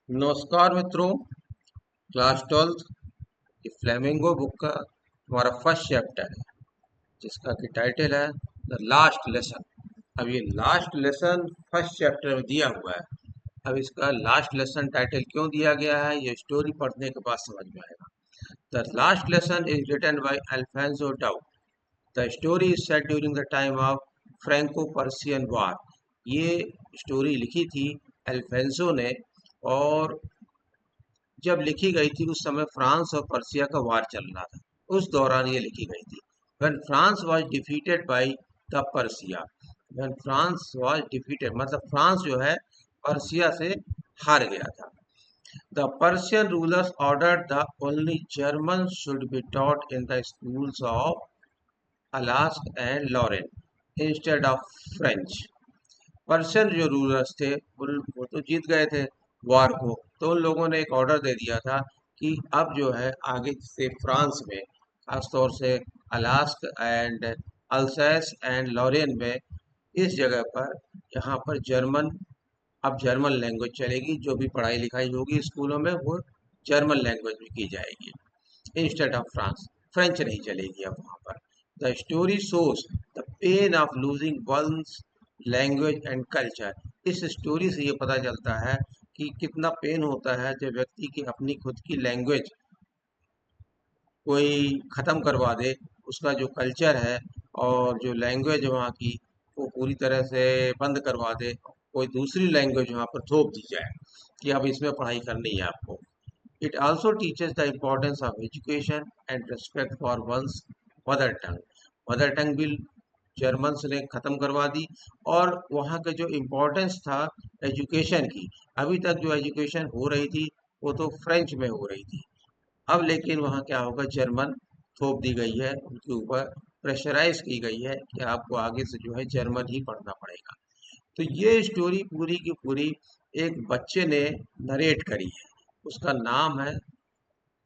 नमस्कार मित्रों। Class 12th की फ्लेमिंगो बुक का हमारा फर्स्ट चैप्टर है, जिसका कि टाइटल है द लास्ट लेसन। अब ये लास्ट लेसन फर्स्ट चैप्टर में दिया हुआ है। अब इसका लास्ट लेसन टाइटल क्यों दिया गया है, ये स्टोरी पढ़ने के बाद समझ में आएगा। The last lesson is written by Alphonse Daudet. The story is set during the time of Franco Persian war. ये स्टोरी लिखी थी अल्फोंसो ने, और जब लिखी गई थी उस समय फ्रांस और पर्सिया का वार चल रहा था। उस दौरान ये लिखी गई थी। When France was defeated by the Persia. When France was defeated मतलब फ्रांस जो है पर्सिया से हार गया था। The Persian rulers ordered the only German should be taught in the schools of Alsace and Lorraine instead of French. Persian जो rulers थे वो तो जीत गए थे वार को, तो उन लोगों ने एक ऑर्डर दे दिया था कि अब जो है आगे से फ्रांस में, खासतौर से अलास्क एंड अल्सैस एंड लॉरेन में, इस जगह पर, यहाँ पर जर्मन, अब जर्मन लैंग्वेज चलेगी। जो भी पढ़ाई लिखाई होगी स्कूलों में वो जर्मन लैंग्वेज में की जाएगी इंस्टेड ऑफ फ्रांस। फ्रेंच नहीं चलेगी अब वहाँ पर। The story shows the pain of losing one's language and culture. इस स्टोरी से ये पता चलता है कि कितना पेन होता है जब व्यक्ति की अपनी खुद की लैंग्वेज कोई ख़त्म करवा दे, उसका जो कल्चर है और जो लैंग्वेज वहाँ की, वो पूरी तरह से बंद करवा दे, कोई दूसरी लैंग्वेज वहाँ पर थोप दी जाए कि अब इसमें पढ़ाई करनी है आपको। It also teaches the importance of education and respect for one's mother tongue. Mother tongue भी जर्मन्स ने ख़त्म करवा दी, और वहाँ का जो इम्पोर्टेंस था एजुकेशन की, अभी तक जो एजुकेशन हो रही थी वो तो फ्रेंच में हो रही थी। अब लेकिन वहाँ क्या होगा, जर्मन थोप दी गई है उनके ऊपर, प्रेशराइज की गई है कि आपको आगे से जो है जर्मन ही पढ़ना पड़ेगा। तो ये स्टोरी पूरी की पूरी एक बच्चे ने नरेट करी है। उसका नाम है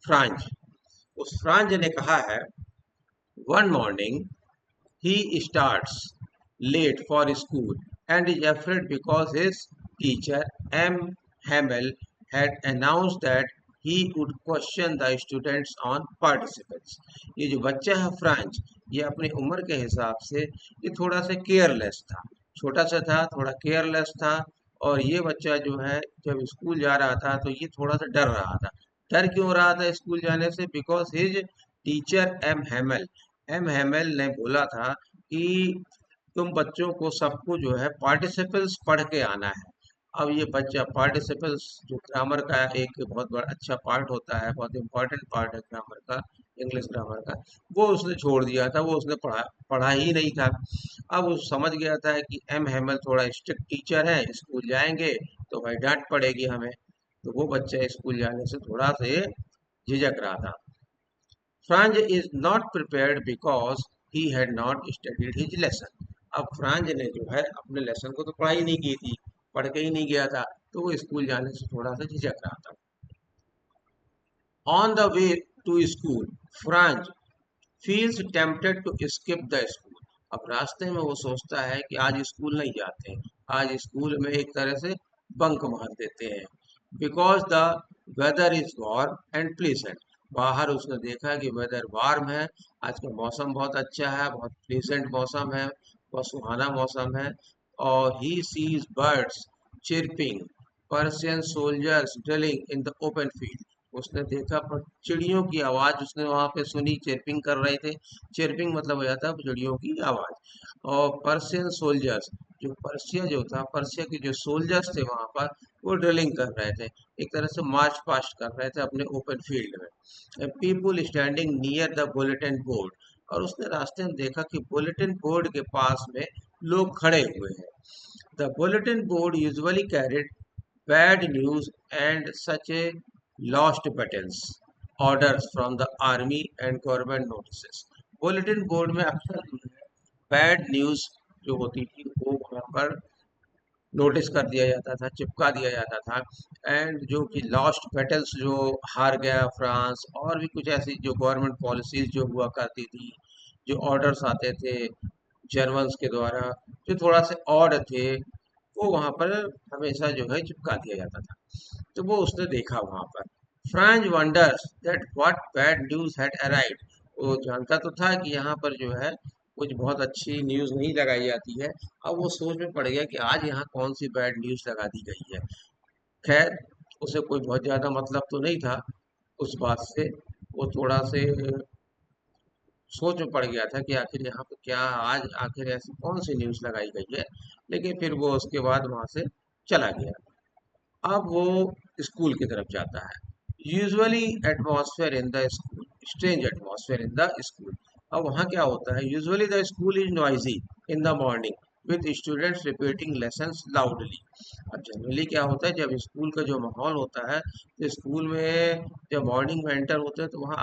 फ्रांज। उस फ्रांज ने कहा है, one morning he starts late for school and is afraid because his teacher M. Hamel had announced that he would question the students on participants. ये जो बच्चा है फ्रांच, ये अपनी उम्र के हिसाब से ये थोड़ा सा केयरलेस था, छोटा सा था, थोड़ा केयरलेस था। और ये बच्चा जो है जब स्कूल जा रहा था तो ये थोड़ा सा डर रहा था। डर क्यों रहा था स्कूल जाने से? Because his teacher M Hemal ने बोला था कि तुम बच्चों को सबको जो है पार्टिसिपल्स पढ़ के आना है। अब ये बच्चा पार्टिसिपल्स जो ग्रामर का एक बहुत बड़ा अच्छा पार्ट होता है, बहुत इंपॉर्टेंट पार्ट है ग्रामर का, इंग्लिश ग्रामर का, वो उसने छोड़ दिया था, वो उसने पढ़ा ही नहीं था। अब वो समझ गया था कि एम हेमल थोड़ा स्ट्रिक्ट टीचर है, स्कूल जाएंगे तो भाई डांट पड़ेगी हमें। तो वो बच्चा स्कूल जाने से थोड़ा से झिझक रहा था। Franz is not prepared because he had not studied his lesson. अब फ्रांज ने जो है अपने लेसन को तो पढ़ाई नहीं की थी, पढ़ के ही नहीं गया था, तो वो स्कूल जाने से थोड़ा सा झिझक रहा था। On the way to school Franz feels tempted to skip the school. अब रास्ते में वो सोचता है कि आज स्कूल नहीं जाते हैं, आज स्कूल में एक तरह से बंक मार देते हैं। Because the weather is warm and pleasant. बाहर उसने देखा कि वेदर वार्म है, आज का मौसम बहुत अच्छा है, बहुत प्लीजेंट मौसम है, बहुत सुहाना मौसम है। और he sees birds chirping, Persian soldiers drilling in the open field. उसने देखा पर चिड़ियों की आवाज उसने वहां पे सुनी, चिरपिंग कर रहे थे। चिरपिंग मतलब हो जाता है चिड़ियों की आवाज। और पर्शियन सोल्जर्स, जो पर्शिया जो था, पर्शिया के जो सोल्जर्स थे वहां पर, वो ड्रिलिंग कर रहे थे, एक तरह से मार्च पास्ट कर रहे थे अपने ओपन फील्ड में। People standing near the bulletin board. और उसने रास्ते में देखा कि बुलेटिन बोर्ड के पास में लोग खड़े हुए हैं। The bulletin board usually carried bad news and such a lost battles orders from the army and government notices। Bulletin board में अक्सर जो है बैड न्यूज जो होती थी वो वहाँ पर नोटिस कर दिया जाता था, चिपका दिया जाता था। एंड जो कि लॉस्ट बैटल्स, जो हार गया फ्रांस, और भी कुछ ऐसी जो गवर्नमेंट पॉलिसीज जो हुआ करती थी, जो ऑर्डर्स आते थे जर्मन्स के द्वारा, जो थोड़ा से ऑड थे, वो वहाँ पर हमेशा जो है चिपका दिया जाता था। तो वो उसने देखा वहां पर। Franz wonders that what bad news had arrived. वो जानता तो था कि यहाँ पर जो है कुछ बहुत अच्छी न्यूज नहीं लगाई जाती है। अब वो सोच में पड़ गया कि आज यहाँ कौन सी बैड न्यूज लगा दी गई है। खैर, उसे कोई बहुत ज्यादा मतलब तो नहीं था उस बात से। वो थोड़ा से सोच में पड़ गया था कि आखिर यहाँ पे क्या आज आखिर ऐसी कौन सी न्यूज लगाई गई है। लेकिन फिर वो उसके बाद वहां से चला गया। अब वो स्कूल की तरफ जाता है। Usually atmosphere in the school, strange atmosphere in the school. अब वहाँ क्या होता है, usually the school is noisy in the morning with students repeating lessons loudly. अब जनरली क्या होता है, जब स्कूल का जो माहौल होता है, तो स्कूल में जब मॉर्निंग में एंटर होते हैं तो वहाँ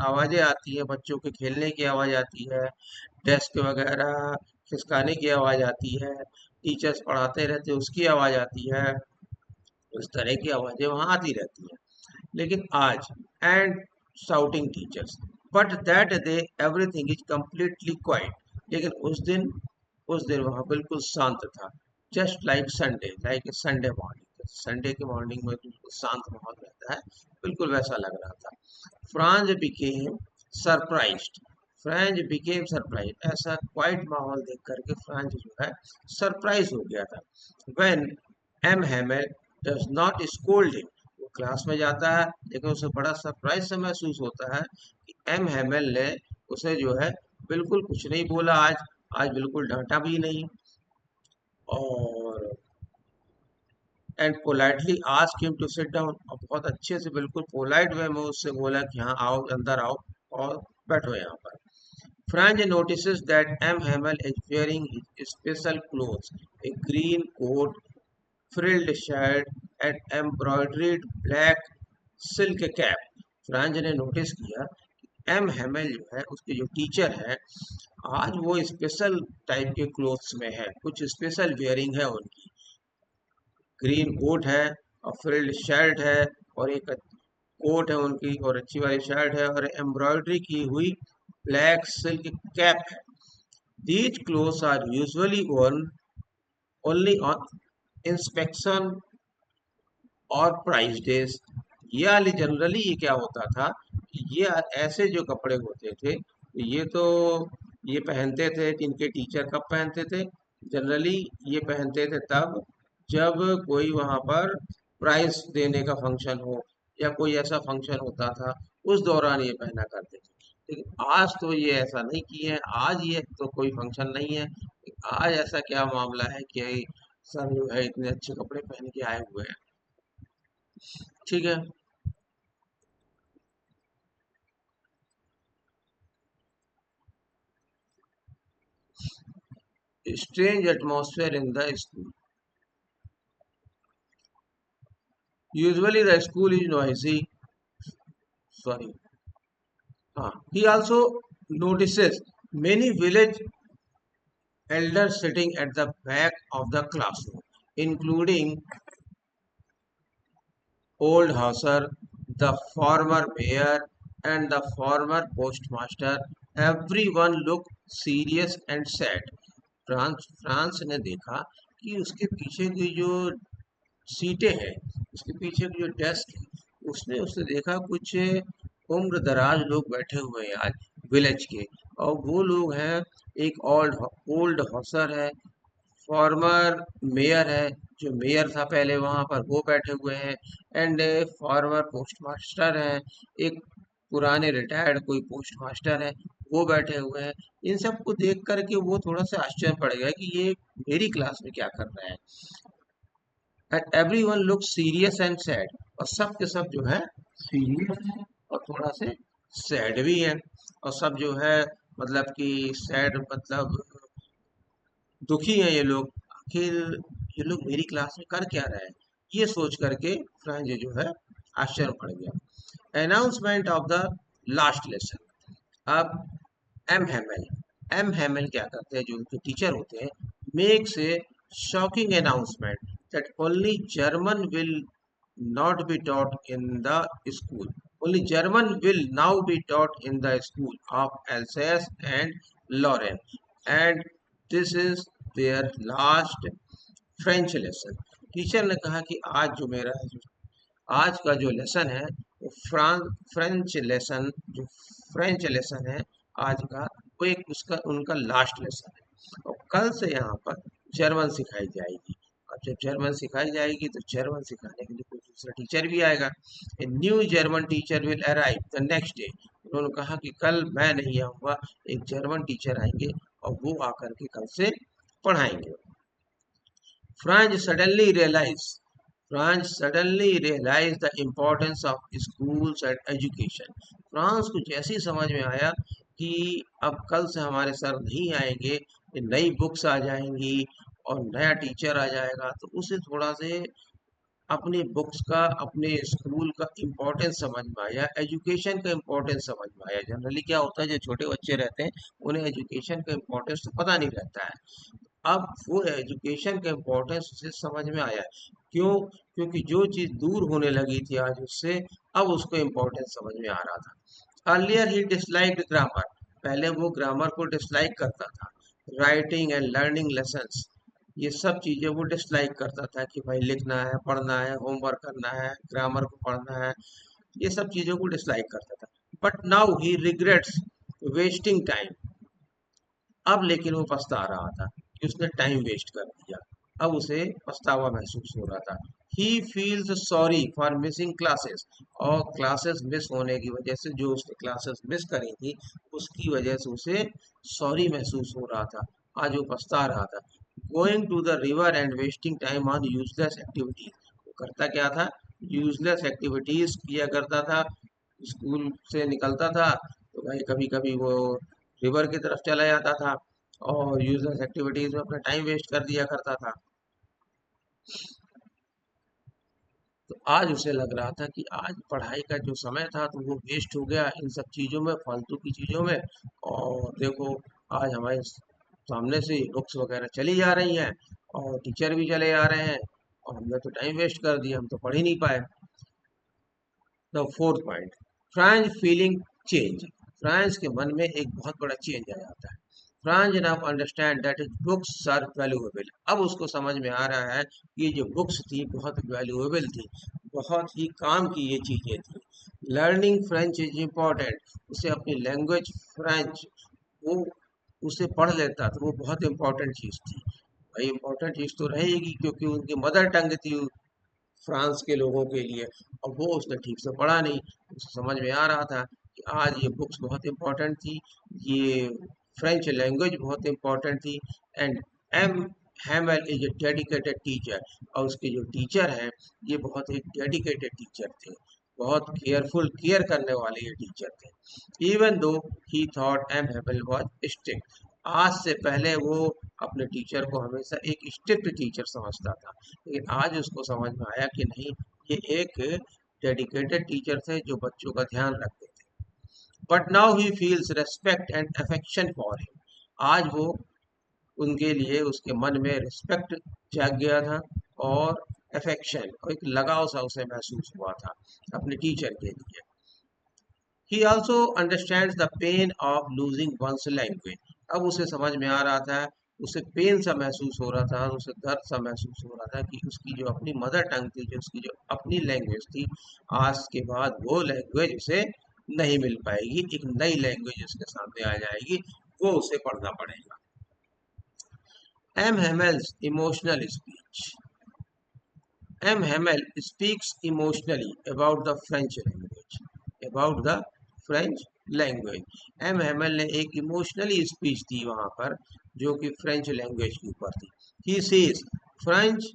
आवाज़ें आती है, बच्चों के खेलने की आवाज़ आती है, डेस्क वगैरह खिसकाने की आवाज़ आती है, टीचर्स पढ़ाते रहते हैं उसकी आवाज़ आती है। इस तरह की आवाजें वहां आती रहती हैं। लेकिन आज and shouting teachers, but that day everything is completely quite. लेकिन उस दिन वहां बिल्कुल शांत था। Just like Sunday, like Sunday morning, Sunday के मॉर्निंग में बिल्कुल शांत माहौल रहता है, बिल्कुल वैसा लग रहा था। Franz became surprised, Franz became surprise, ऐसा क्वाइट माहौल देख करके फ्रांज जो है सरप्राइज हो गया था। When M Hamel does not scold him, वो क्लास में जाता है लेकिन उसे बड़ा सरप्राइज सा महसूस होता है कि एम हैमल ने उसे जो है बिल्कुल कुछ नहीं बोला आज, आज बिल्कुल डांटा भी नहीं। और and politely ask him to sit down, और बहुत अच्छे से बिल्कुल पोलाइट वे में उससे बोला कि हाँ आओ, अंदर आओ और बैठो यहाँ पर। Franz notices that M. Hamel is wearing his special clothes, a green coat, frilled shirt and embroidered black silk cap। Franz ने नोटिस किया कि एम हेमल जो है उसके जो टीचर है, आज वो स्पेशल टाइप के क्लोथ्स में है, कुछ स्पेशल वेयरिंग है उनकी। ग्रीन कोट है और फ्रिल्ड शर्ट है और एक कोट है उनकी और अच्छी वाली शर्ट है और एम्ब्रॉयडरी की हुई ब्लैक सिल्क कैप है। These clothes are usually worn only on inspection और प्राइस डेज। ये वाली जनरली ये क्या होता था कि ये ऐसे जो कपड़े होते थे, ये तो ये पहनते थे, जिनके टीचर कब पहनते थे, जनरली ये पहनते थे तब जब कोई वहां पर प्राइज देने का फंक्शन हो या कोई ऐसा फंक्शन होता था, उस दौरान ये पहना करते थे। लेकिन आज तो ये ऐसा नहीं किए हैं, आज ये तो कोई फंक्शन नहीं है। आज ऐसा क्या मामला है कि सब जो है इतने अच्छे कपड़े पहन के आए हुए हैं। ठीक है। Strange atmosphere in the school. Usually the school is noisy. Sorry. He also notices many village elders sitting at the back of the classroom, including old Hauser, the former mayor, and the former postmaster. Everyone looked serious and sad. France ने देखा कि उसके पीछे की जो सीटें हैं, उसके पीछे की जो डेस्क है, उसने उसने देखा कुछ उम्र दराज लोग बैठे हुए हैं आज विलेज के। और वो लोग हैं, एक ओल्ड ओल्ड हॉसर है, फॉर्मर मेयर है, जो मेयर था पहले वहां पर वो बैठे हुए हैं, एंड फॉर्मर पोस्ट मास्टर है, एक पुराने रिटायर्ड कोई पोस्ट मास्टर है, वो बैठे हुए हैं। इन सबको देख करके वो थोड़ा सा आश्चर्य पड़ गया कि ये मेरी क्लास में क्या कर रहे हैं। And every one look serious and sad, और सब के सब जो है सीरियस है और थोड़ा से सैड भी है। और सब जो है मतलब कि सैड मतलब दुखी हैं ये लोग। आखिर ये लोग मेरी क्लास में कर क्या रहे हैं, ये सोच करके फ्रांज जो है आश्चर्य पड़ गया। Announcement of the last lesson. अब एम हेमल, एम हेमल क्या करते हैं, जो उनके टीचर होते हैं, makes a shocking announcement that only German will not be taught in the school. Only German will now be taught in the school of Alsace and Lorraine. And this is their last French lesson. Teacher ने कहा कि आज जो मेरा आज का जो lesson है वो फ्रेंच लेसन, जो फ्रेंच लेसन है आज का, वो एक उसका उनका लास्ट लेसन है। और कल से यहाँ पर जर्मन सिखाई जाएगी। अब जब जर्मन सिखाई जाएगी तो जर्मन सिखाने के लिए कोई दूसरा टीचर भी आएगा। A new German teacher will arrive the next day. उन्होंने कहा कि कल मैं नहीं आऊँगा, एक जर्मन टीचर आएंगे और वो आकर के कल से पढ़ाएंगे। Franz suddenly realise Franz suddenly realise the importance of schools and education. Franz को जैसे ही समझ में आया कि अब कल से हमारे सर नहीं आएंगे, नई बुक्स आ जाएंगी और नया टीचर आ जाएगा, तो उसे थोड़ा से अपनी बुक्स का, अपने स्कूल का इम्पोर्टेंस समझ में आया, एजुकेशन का इम्पोर्टेंस समझ में आया। जनरली क्या होता है, जो छोटे बच्चे रहते हैं उन्हें एजुकेशन का इम्पोर्टेंस तो पता नहीं रहता है। अब वो एजुकेशन का इम्पोर्टेंस उसे समझ में आया। क्यों? क्योंकि जो चीज़ दूर होने लगी थी आज उससे, अब उसको इम्पोर्टेंस समझ में आ रहा था। अर्लियर ही डिसलाइक्ड ग्रामर। पहले वो ग्रामर को डिसलाइक करता था। राइटिंग एंड लर्निंग लेसन्स, ये सब चीज़ें वो डिसलाइक करता था कि भाई लिखना है, पढ़ना है, होमवर्क करना है, ग्रामर को पढ़ना है, ये सब चीज़ों को डिसलाइक करता था। But now he regrets wasting time. अब लेकिन वो पछता रहा था कि उसने टाइम वेस्ट कर दिया। अब उसे पछतावा महसूस हो रहा था। He feels sorry for missing classes. और क्लासेस मिस होने की वजह से, जो उसने क्लासेस मिस करी थी उसकी वजह से उसे सॉरी महसूस हो रहा था। आज वो पछता रहा था। Going to the river and wasting time on useless activities. वो करता क्या था? यूजलेस एक्टिविटीज किया करता था। स्कूल से निकलता था तो भाई कभी कभी वो रिवर की तरफ चला जाता था और यूजलेस एक्टिविटीज में अपना टाइम वेस्ट कर दिया करता था। तो आज उसे लग रहा था कि आज पढ़ाई का जो समय था तो वो वेस्ट हो गया इन सब चीज़ों में, फालतू की चीज़ों में। और देखो, आज हमारे सामने से बुक्स वगैरह चली जा रही हैं और टीचर भी चले आ रहे हैं और हमने तो टाइम वेस्ट कर दिया, हम तो पढ़ ही नहीं पाए। The fourth point, France feeling change. France के मन में एक बहुत बड़ा चेंज आ जाता है। Franz now understand that is books are valuable. अब उसको समझ में आ रहा है कि ये जो बुक्स थी बहुत वैल्यूएबल थी, बहुत ही काम की ये चीज़ें थी। Learning French is important. उसे अपनी लैंग्वेज फ्रेंच, वो उसे पढ़ लेता तो वो बहुत इम्पोर्टेंट चीज़ थी। भाई इम्पोर्टेंट चीज़ तो रहेगी क्योंकि उनकी मदर टंग थी फ्रांस के लोगों के लिए। और वो उसने ठीक से पढ़ा नहीं। उसे समझ में आ रहा था कि आज ये बुक्स बहुत इम्पोर्टेंट थी, ये फ्रेंच लैंग्वेज बहुत इम्पोर्टेंट थी। And M Hamel is a dedicated teacher. और उसके जो टीचर हैं ये बहुत ही डेडिकेटेड टीचर थे, बहुत केयर करने वाले ये टीचर थे। Even though he thought M Hamel was strict. आज से पहले वो अपने टीचर को हमेशा एक स्ट्रिक्ट टीचर समझता था, लेकिन आज उसको समझ में आया कि नहीं, ये एक डेडिकेटेड टीचर थे जो बच्चों का ध्यान रखते थे। But now he feels respect and affection for him. आज वो, उनके लिए उसके मन में रिस्पेक्ट जाग गया था और अफेक्शन और एक लगाव सा उसे महसूस हुआ था अपने टीचर के लिए। He also understands the pain of losing one's language. अब उसे समझ में आ रहा था, उसे पेन सा महसूस हो रहा था, उसे दर्द सा महसूस हो रहा था कि उसकी जो अपनी मदर टंग थी, जो उसकी जो अपनी लैंग्वेज थी, आज के बाद वो लैंग्वेज उसे नहीं मिल पाएगी। एक नई लैंग्वेज उसके सामने आ जाएगी, वो उसे पढ़ना पड़ेगा। M Hamel's emotional speech. M. Hamel speaks emotionally about the French language. About the French language. M. Hamel ने एक इमोशनली स्पीच दी वहाँ पर जो कि फ्रेंच लैंग्वेज के ऊपर थी। He says French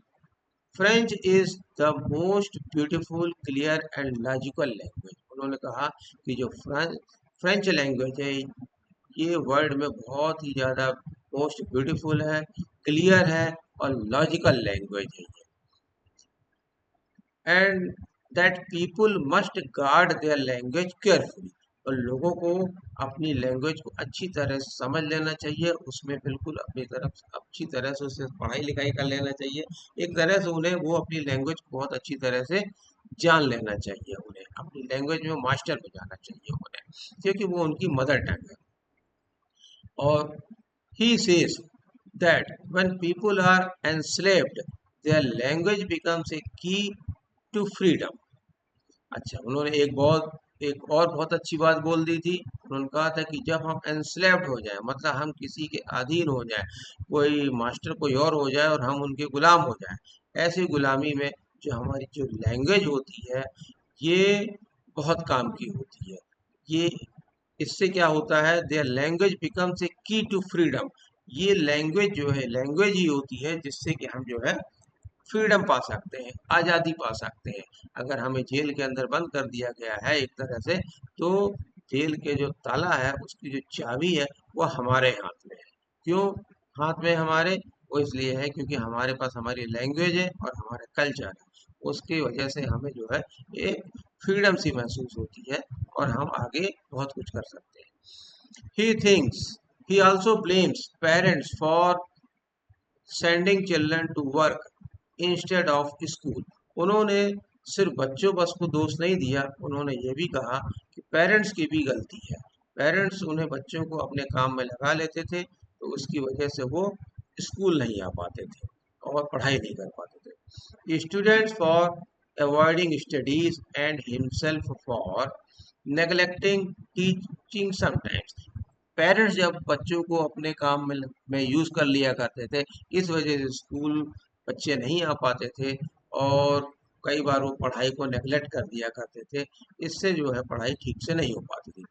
French is the most beautiful, clear and logical language. उन्होंने कहा कि जो फ्रेंच लैंग्वेज है ये वर्ल्ड में बहुत ही ज़्यादा मोस्ट ब्यूटीफुल है, क्लियर है और लॉजिकल लैंग्वेज है। And that people must guard their language carefully. और लोगों को अपनी लैंग्वेज को अच्छी तरह से समझ लेना चाहिए, उसमें बिल्कुल अपनी तरफ अच्छी तरह से उसे पढ़ाई लिखाई कर लेना चाहिए। एक तरह से उन्हें वो अपनी लैंग्वेज को बहुत अच्छी तरह से जान लेना चाहिए, उन्हें अपनी लैंग्वेज में मास्टर हो जाना चाहिए उन्हें, क्योंकि वो उनकी मदर टंग है। और he says that when people are enslaved, their language becomes a key to freedom. अच्छा, उन्होंने एक और बहुत अच्छी बात बोल दी थी। उन्होंने कहा था कि जब हम एंस्लेव्ड हो जाएं, मतलब हम किसी के अधीन हो जाएं, कोई मास्टर कोई और हो जाए और हम उनके गुलाम हो जाएं, ऐसी गुलामी में जो हमारी जो लैंग्वेज होती है, ये बहुत काम की होती है। ये इससे क्या होता है, देयर लैंग्वेज बिकम्स ए की टू फ्रीडम। ये लैंग्वेज जो है, लैंग्वेज ही होती है जिससे कि हम जो है फ्रीडम पा सकते हैं, आज़ादी पा सकते हैं। अगर हमें जेल के अंदर बंद कर दिया गया है एक तरह से, तो जेल के जो ताला है, उसकी जो चाबी है, वो हमारे हाथ में है। क्यों हाथ में हमारे? वो इसलिए है क्योंकि हमारे पास हमारी लैंग्वेज है और हमारा कल्चर है। उसकी वजह से हमें जो है एक फ्रीडम सी महसूस होती है और हम आगे बहुत कुछ कर सकते हैं। He thinks he also blames parents for sending children to work instead of school. उन्होंने सिर्फ बच्चों बस को दोष नहीं दिया, उन्होंने ये भी कहा कि पेरेंट्स की भी गलती है। पेरेंट्स उन्हें बच्चों को अपने काम में लगा लेते थे, तो उसकी वजह से वो स्कूल नहीं आ पाते थे और पढ़ाई नहीं कर पाते थे। Students for avoiding studies and himself for neglecting teaching sometimes. Parents जब बच्चों को अपने काम में यूज कर लिया करते थे, इस वजह से स्कूल बच्चे नहीं आ पाते थे और कई बार वो पढ़ाई को नेग्लेक्ट कर दिया करते थे। इससे जो है पढ़ाई ठीक से नहीं हो पाती थी।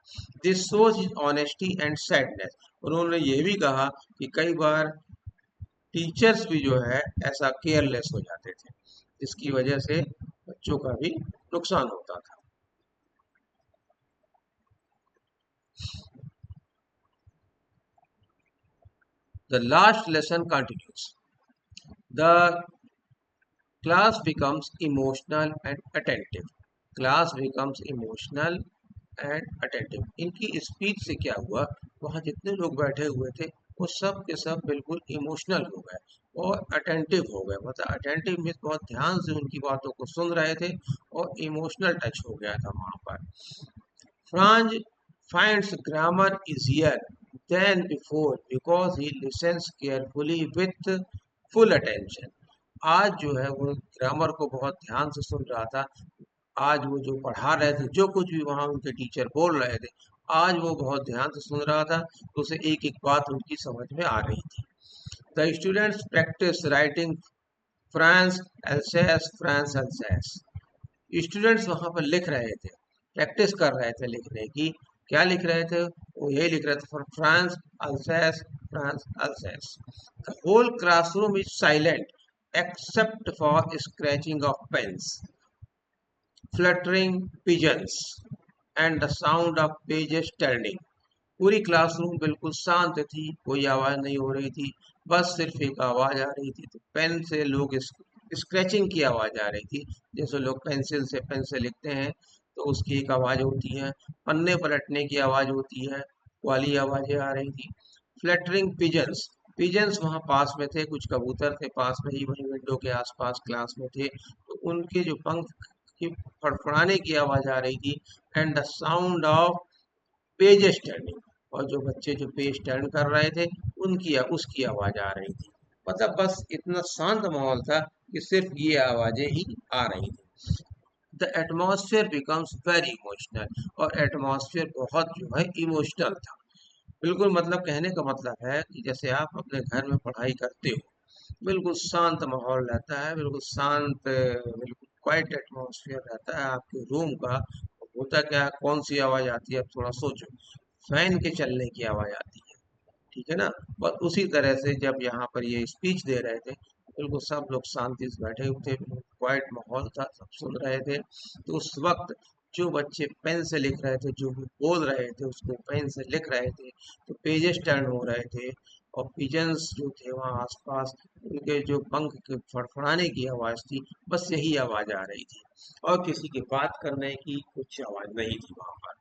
This shows honesty and sadness. उन्होंने ये भी कहा कि कई बार टीचर्स भी जो है ऐसा केयरलेस हो जाते थे, जिसकी वजह से बच्चों का भी नुकसान होता था। The last lesson continues. The class becomes emotional and attentive. Class becomes emotional and attentive. इनकी स्पीच से क्या हुआ, वहाँ जितने लोग बैठे हुए थे वो सब के सब बिल्कुल इमोशनल हो गए और अटेंटिव हो गए। मतलब अटेंटिव मीन्स बहुत ध्यान से उनकी बातों को सुन रहे थे और इमोशनल टच हो गया था वहाँ पर। Franz finds grammar easier than before because he listens carefully with full attention. आज जो है वो ग्रामर को बहुत ध्यान से सुन रहा था। आज वो जो पढ़ा रहे थे, जो कुछ भी वहाँ उनके टीचर बोल रहे थे, आज वो बहुत ध्यान से सुन रहा था, तो उसे एक एक बात उनकी समझ में आ रही थी। The students practice writing France else's France else's. Students वहाँ पर लिख रहे थे, प्रैक्टिस कर रहे थे लिखने की। क्या लिख रहे थे? वो यही लिख रहे थे, for France Alsace, France Alsace. The whole classroom is silent except for scratching of pens, fluttering pigeons and the sound of pages turning. पूरी क्लासरूम बिल्कुल शांत थी, कोई आवाज नहीं हो रही थी, बस सिर्फ एक आवाज आ रही थी, तो पेन से लोग स्क्रैचिंग की आवाज आ रही थी। जैसे लोग पेंसिल से पेन से लिखते हैं तो उसकी एक आवाज होती है, पन्ने पलटने की आवाज होती है, वाली आवाजें आ रही थी। फ्लैटरिंग पिजन्स, पिजन्स वहाँ पास में थे, कुछ कबूतर थे पास में ही, वहीं विंडो के आसपास क्लास में थे, तो उनके जो पंख की फड़फड़ाने की आवाज आ रही थी। And the sound of pages turning, और जो बच्चे जो पेज टर्न कर रहे थे उनकी उसकी आवाज आ रही थी। मतलब बस इतना शांत माहौल था कि सिर्फ ये आवाजें ही आ रही थी। The atmosphere becomes very emotional, और एटमॉस्फेयर बहुत जो है इमोशनल था। बिल्कुल, मतलब कहने का मतलब है कि जैसे आप अपने घर में पढ़ाई करते हो, बिल्कुल शांत माहौल रहता है, बिल्कुल शांत, बिल्कुल क्वाइट एटमॉस्फेयर रहता है आपके रूम का। होता क्या है, कौन सी आवाज आती है, अब थोड़ा सोचो। फैन के चलने की आवाज आती है, ठीक है ना। और उसी तरह से जब यहाँ पर ये स्पीच दे रहे थे, बिल्कुल सब लोग शांति से बैठे हुए थे, क्वाइट माहौल था, सब सुन रहे थे। तो उस वक्त जो बच्चे पेन से लिख रहे थे, जो भी बोल रहे थे उसको पेन से लिख रहे थे, तो पेजेस टर्न हो रहे थे। और पिजन्स जो थे वहाँ आसपास, उनके जो पंख के फड़फड़ाने की आवाज थी, बस यही आवाज आ रही थी, और किसी की बात करने की कुछ आवाज नहीं थी वहां पर।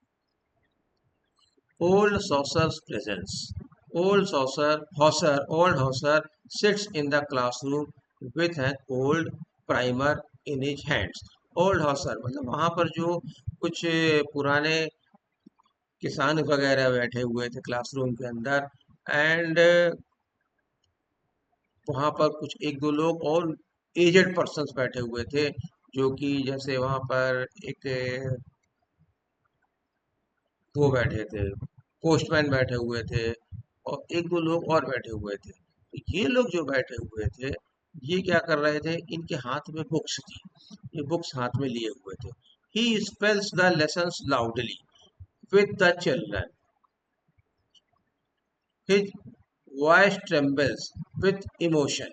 Old Saucer's presence. Old Hauser sits in the classroom with an old primer in his hands. Old Hauser मतलब वहाँ पर जो कुछ पुराने किसान वगैरह बैठे हुए थे क्लासरूम के अंदर, एंड वहाँ पर कुछ एक दो लोग और एजेड पर्सन्स बैठे हुए थे, जो कि जैसे वहाँ पर एक वो बैठे थे, पोस्टमैन बैठे हुए थे और एक दो लोग और बैठे हुए थे। तो ये लोग जो बैठे हुए थे, ये क्या कर रहे थे, इनके हाथ में बुक्स थी, ये बुक्स हाथ में लिए हुए थे। He spells the lessons loudly with the children, his voice trembles with emotion.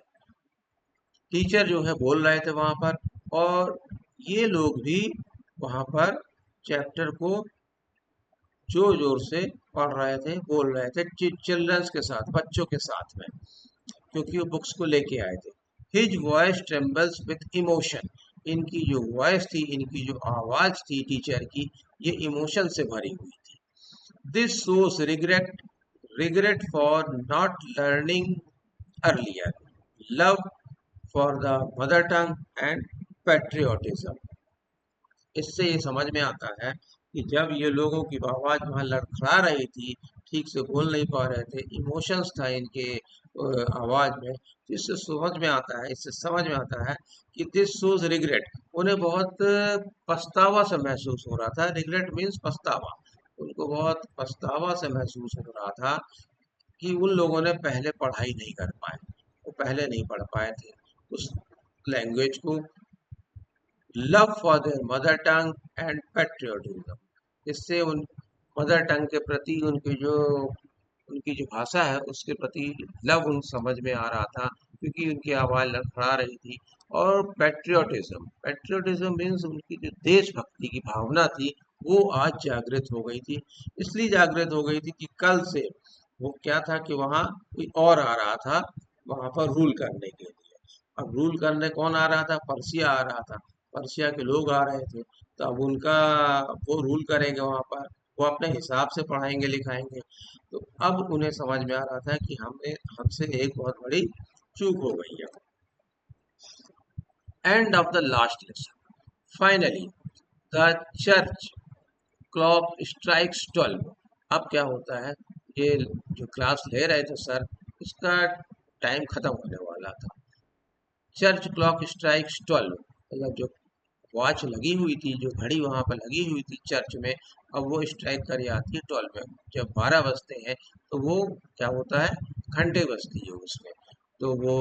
Teacher जो है बोल रहे थे वहां पर, और ये लोग भी वहां पर चैप्टर को जोर जोर से पढ़ रहे थे, बोल रहे थे चिल्ड्रंस के साथ, बच्चों के साथ में, क्योंकि वो बुक्स को लेके आए थे। His voice trembles with emotion, इनकी जो वॉइस थी, इनकी जो आवाज थी टीचर की, ये इमोशन से भरी हुई थी। This shows regret for not learning earlier, love for the mother tongue and patriotism. इससे ये समझ में आता है कि जब ये लोगों की आवाज वहां लड़खड़ा रही थी, ठीक से बोल नहीं पा रहे थे, इमोशंस था इनके आवाज में, तो इससे समझ में आता है, इससे समझ में आता है कि दिस शोज रिग्रेट, उन्हें बहुत पछतावा से महसूस हो रहा था। रिग्रेट मीन्स पछतावा, उनको बहुत पछतावा से महसूस हो रहा था कि उन लोगों ने पहले पढ़ाई नहीं कर पाए, वो पहले नहीं पढ़ पाए थे उस लैंग्वेज को। Love for their mother tongue and patriotism, इससे उन मदर टंग के प्रति उनकी जो भाषा है उसके प्रति लव उन समझ में आ रहा था, क्योंकि उनकी आवाज़ लड़खड़ा रही थी। और पेट्रियोटिज्म मीन्स उनकी जो देशभक्ति की भावना थी, वो आज जागृत हो गई थी। इसलिए जागृत हो गई थी कि कल से वो क्या था कि वहाँ कोई और आ रहा था वहाँ पर रूल करने के लिए। अब रूल करने कौन आ रहा था? पर्सिया आ रहा था, पर्शिया के लोग आ रहे थे। तो अब उनका वो रूल करेंगे वहाँ पर, वो अपने हिसाब से पढ़ाएंगे लिखाएंगे। तो अब उन्हें समझ में आ रहा था कि हमसे एक बहुत बड़ी चूक हो गई है। End of the last lesson, finally the church clock strikes 12। अब क्या होता है, ये जो क्लास ले रहे थे सर, इसका टाइम खत्म होने वाला था। चर्च क्लॉक स्ट्राइक्स 12, मतलब जो वॉच लगी हुई थी, जो घड़ी वहां पर लगी हुई थी चर्च में, अब वो स्ट्राइक कर आती है 12 में। जब 12 बजते हैं तो वो क्या होता है, घंटे बजती है उसमें। तो वो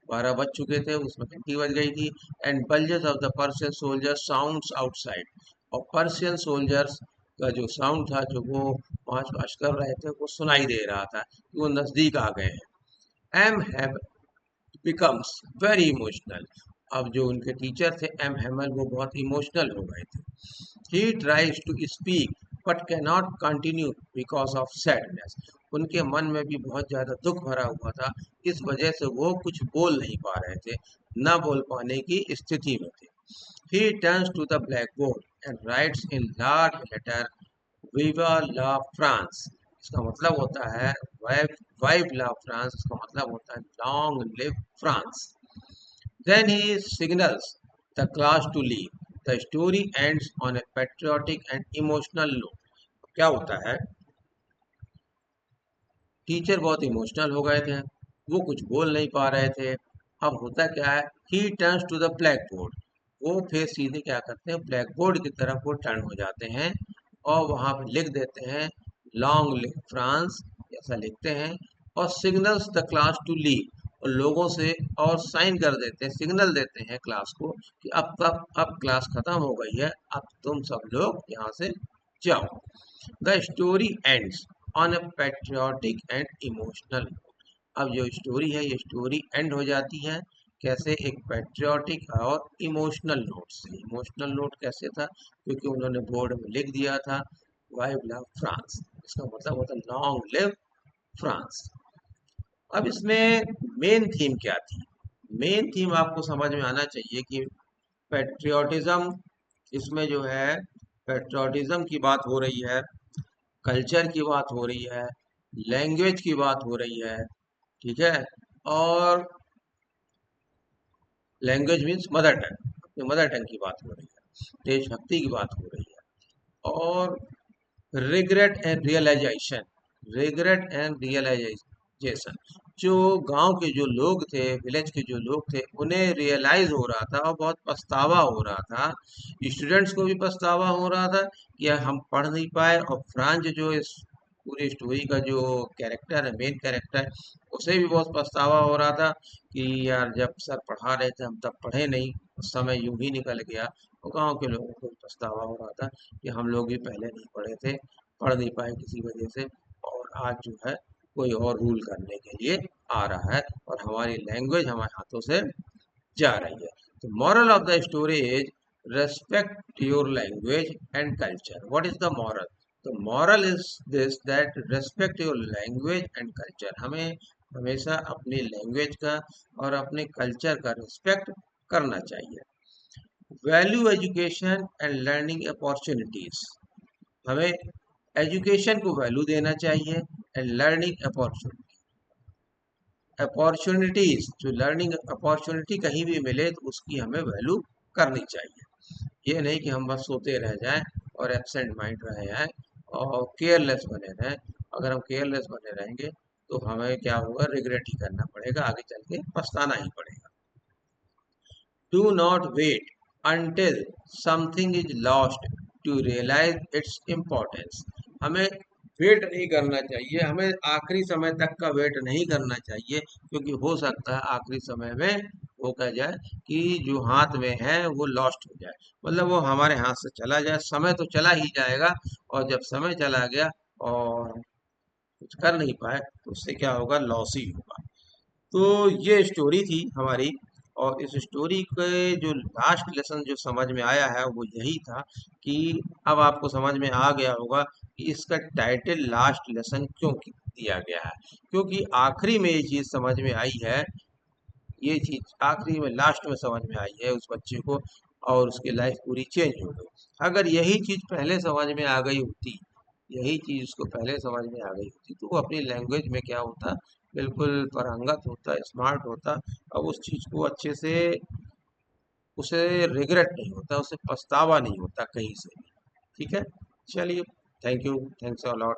12 बज चुके थे, उसमें घंटी बज गई थी। And bulges of the Persian soldiers sounds outside, और पर्शियन सोल्जर्स का जो साउंड था, जो वो मार्च पास्ट कर रहे थे, वो सुनाई दे रहा था कि वो नजदीक आ गए हैं। M have becomes very emotional, अब जो उनके टीचर थे एम हेमल, वो बहुत इमोशनल हो गए थे। He tries to speak but can not continue because of sadness, उनके मन में भी बहुत ज़्यादा दुख भरा हुआ था, इस वजह से वो कुछ बोल नहीं पा रहे थे, न बोल पाने की स्थिति में थे। He turns to the black board and writes in large letter viva la France, इसका मतलब होता है वाइव वाइव ला फ्रांस, इसका मतलब होता है long live France. Then he signals the class to leave, the story ends on a patriotic and emotional note. क्या होता है, टीचर बहुत इमोशनल हो गए थे, वो कुछ बोल नहीं पा रहे थे। अब होता क्या है, he turns to the black board, वो फिर सीधे क्या करते हैं, ब्लैक बोर्ड की तरफ वो टर्न हो जाते हैं और वहां पर लिख देते हैं लॉन्ग लिव फ्रांस, ऐसा लिखते हैं। और signals the class to leave, और लोगों से और साइन कर देते हैं, सिग्नल देते हैं क्लास को कि अब क्लास खत्म हो गई है, अब तुम सब लोग यहाँ से जाओ। The story ends on a patriotic and emotional. अब जो स्टोरी है, ये स्टोरी एंड हो जाती है कैसे, एक पेट्रियोटिक और इमोशनल नोट से। इमोशनल नोट कैसे था, क्योंकि उन्होंने बोर्ड में लिख दिया था वाइव लव फ्रांस, इसका मतलब होता है लॉन्ग लिव फ्रांस। अब इसमें मेन थीम क्या थी? मेन थीम आपको समझ में आना चाहिए कि पेट्रियोटिज्म, इसमें जो है पेट्रियोटिज्म की बात हो रही है, कल्चर की बात हो रही है, लैंग्वेज की बात हो रही है, ठीक है। और लैंग्वेज मीन्स मदर टंग, अपने मदर टंग की बात हो रही है, देशभक्ति की बात हो रही है। और regret and realisation, regret and realisation, जो गांव के जो लोग थे, विलेज के जो लोग थे, उन्हें रियलाइज हो रहा था और बहुत पछतावा हो रहा था। स्टूडेंट्स को भी पछतावा हो रहा था कि यार हम पढ़ नहीं पाए, और फ्रांज जो इस पूरी स्टोरी का जो कैरेक्टर है, मेन कैरेक्टर, उसे भी बहुत पछतावा हो रहा था कि यार जब सर पढ़ा रहे थे हम तब पढ़े नहीं, समय यूं ही निकल गया। और गांव के लोगों को भी पछतावा हो रहा था कि हम लोग भी पहले नहीं पढ़े थे, पढ़ नहीं पाए किसी वजह से, और आज जो है कोई और रूल करने के लिए आ रहा है और हमारी लैंग्वेज हमारे हाथों से जा रही है। तो moral of the story is respect your language and culture. What is the moral? The moral is this, that respect your language and culture. हमें हमेशा अपनी लैंग्वेज का और अपने कल्चर का रिस्पेक्ट करना चाहिए। Value education and learning opportunities. हमें एजुकेशन को वैल्यू देना चाहिए एंड लर्निंग अपॉर्चुनिटीज, जो लर्निंग अपॉर्चुनिटी कहीं भी मिले तो उसकी हमें वैल्यू करनी चाहिए। ये नहीं कि हम बस सोते रह जाएं और एब्सेंट माइंड रह जाएं और केयरलेस बने रहें। अगर हम केयरलेस बने रहेंगे तो हमें क्या होगा, रिग्रेट ही करना पड़ेगा, आगे चल के पछताना ही पड़ेगा। Do not wait until something is lost to realize its importance. हमें वेट नहीं करना चाहिए, हमें आखिरी समय तक का वेट नहीं करना चाहिए, क्योंकि हो सकता है आखिरी समय में वो कह जाए कि जो हाथ में है वो लॉस्ट हो जाए, मतलब वो हमारे हाथ से चला जाए। समय तो चला ही जाएगा, और जब समय चला गया और कुछ कर नहीं पाए तो उससे क्या होगा, लॉस ही होगा। तो ये स्टोरी थी हमारी, और इस स्टोरी के जो लास्ट लेसन जो समझ में आया है वो यही था कि अब आपको समझ में आ गया होगा कि इसका टाइटल लास्ट लेसन क्यों दिया गया है, क्योंकि आखिरी में ये चीज़ समझ में आई है। ये चीज़ आखिरी में, लास्ट में समझ में आई है उस बच्चे को, और उसकी लाइफ पूरी चेंज हो गई। अगर यही चीज़ पहले समझ में आ गई होती, यही चीज़ उसको पहले समझ में आ गई होती, तो वो अपनी लैंग्वेज में क्या होता, बिल्कुल पारंगत होता, स्मार्ट होता, अब उस चीज़ को अच्छे से, उसे रिग्रेट नहीं होता, उसे पछतावा नहीं होता कहीं से भी। ठीक है, चलिए, thank you, thanks a lot.